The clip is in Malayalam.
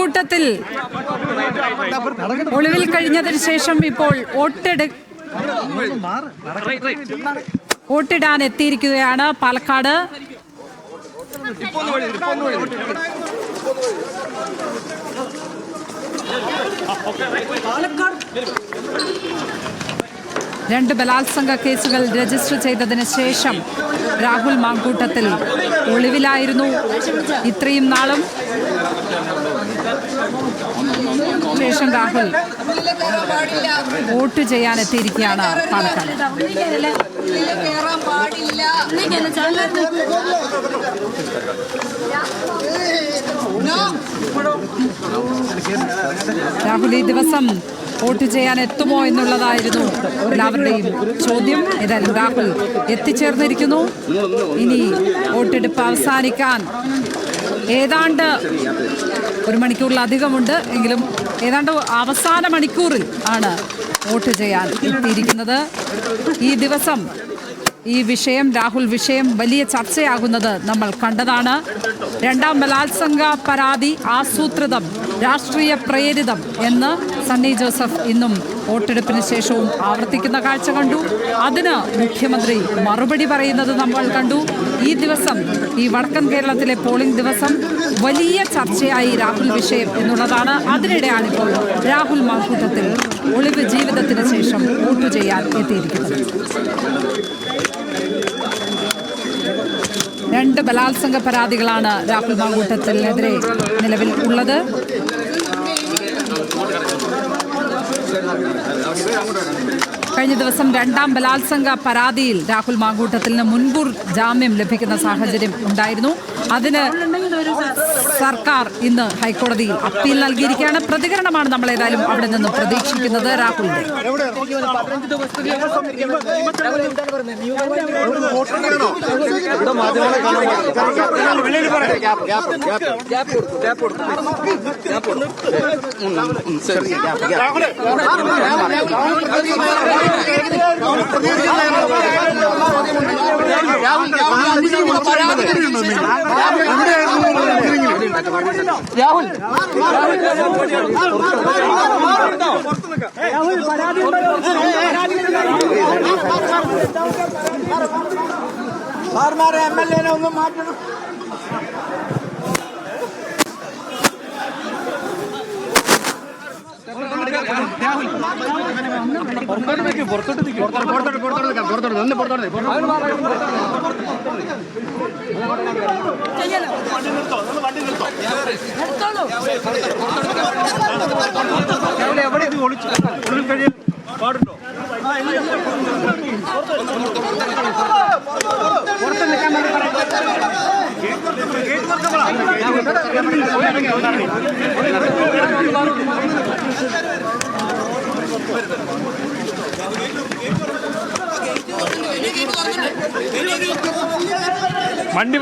മാങ്കൂട്ടത്തിൽ ഒളിവിൽ കഴിഞ്ഞതിന് ശേഷം ഇപ്പോൾ വോട്ടിടാൻ എത്തിയിരിക്കുകയാണ് പാലക്കാട്. രണ്ട് ബലാത്സംഗ കേസുകൾ രജിസ്റ്റർ ചെയ്തതിന് ശേഷം രാഹുൽ മാങ്കൂട്ടത്തിൽ ഒളിവിലായിരുന്നു ഇത്രയും നാളും. ശേഷം രാഹുൽ വോട്ട് ചെയ്യാൻ എത്തിയിരിക്കുകയാണ് പാലക്കാട്. രാഹുൽ ഈ ദിവസം വോട്ട് ചെയ്യാൻ എത്തുമോ എന്നുള്ളതായിരുന്നു എല്ലാവരുടെയും ചോദ്യം. ഏതായാലും രാഹുൽ എത്തിച്ചേർന്നിരിക്കുന്നു. ഇനി വോട്ടെടുപ്പ് അവസാനിക്കാൻ ഏതാണ്ട് 1 മണിക്കൂറിലധികമുണ്ട്. എങ്കിലും ഏതാണ്ട് അവസാന മണിക്കൂറിൽ ആണ് വോട്ട് ചെയ്യാൻ എത്തിയിരിക്കുന്നത്. ഈ ദിവസം ഈ വിഷയം, രാഹുൽ വിഷയം വലിയ ചർച്ചയാകുന്നത് നമ്മൾ കണ്ടതാണ്. രണ്ടാം ബലാത്സംഗ പരാതി ആസൂത്രിതം, രാഷ്ട്രീയ പ്രേരിതം എന്ന് സണ്ണി ജോസഫ് ഇന്നും വോട്ടെടുപ്പിന് ശേഷവും ആവർത്തിക്കുന്ന കാഴ്ച കണ്ടു. അതിന് മുഖ്യമന്ത്രി മറുപടി പറയുന്നത് നമ്മൾ കണ്ടു. ഈ ദിവസം, ഈ വടക്കൻ കേരളത്തിലെ പോളിംഗ് ദിവസം വലിയ ചർച്ചയായി രാഹുൽ വിഷയം എന്നുള്ളതാണ്. അതിനിടെയാണിപ്പോൾ രാഹുൽ മാങ്കൂട്ടത്തിൽ ഒളിവ് ജീവിതത്തിന് ശേഷം വോട്ട് ചെയ്യാൻ എത്തിയിരിക്കുന്നത്. 2 ബലാത്സംഗ പരാതികളാണ് രാഹുൽ മാങ്കൂട്ടത്തിനെതിരെ നിലവിൽ ഉള്ളത്. കഴിഞ്ഞ ദിവസം രണ്ടാം ബലാത്സംഗ പരാതിയിൽ രാഹുൽ മാങ്കൂട്ടത്തിന് മുൻകൂർ ജാമ്യം ലഭിക്കുന്ന സാഹചര്യം ഉണ്ടായിരുന്നു. അതിന് സർക്കാർ ഇന്ന് ഹൈക്കോടതിയിൽ അപ്പീൽ നൽകിയിരിക്കുകയാണ്. പ്രതികരണമാണ് നമ്മൾ ഏതായാലും അവിടെ നിന്ന് പ്രതീക്ഷിക്കുന്നത്. രാഹുലിന്റെ രാഹുൽ സാർമാരെ MLA ഒന്നും മാറ്റണം. പാടുണ്ടോ? വണ്ടി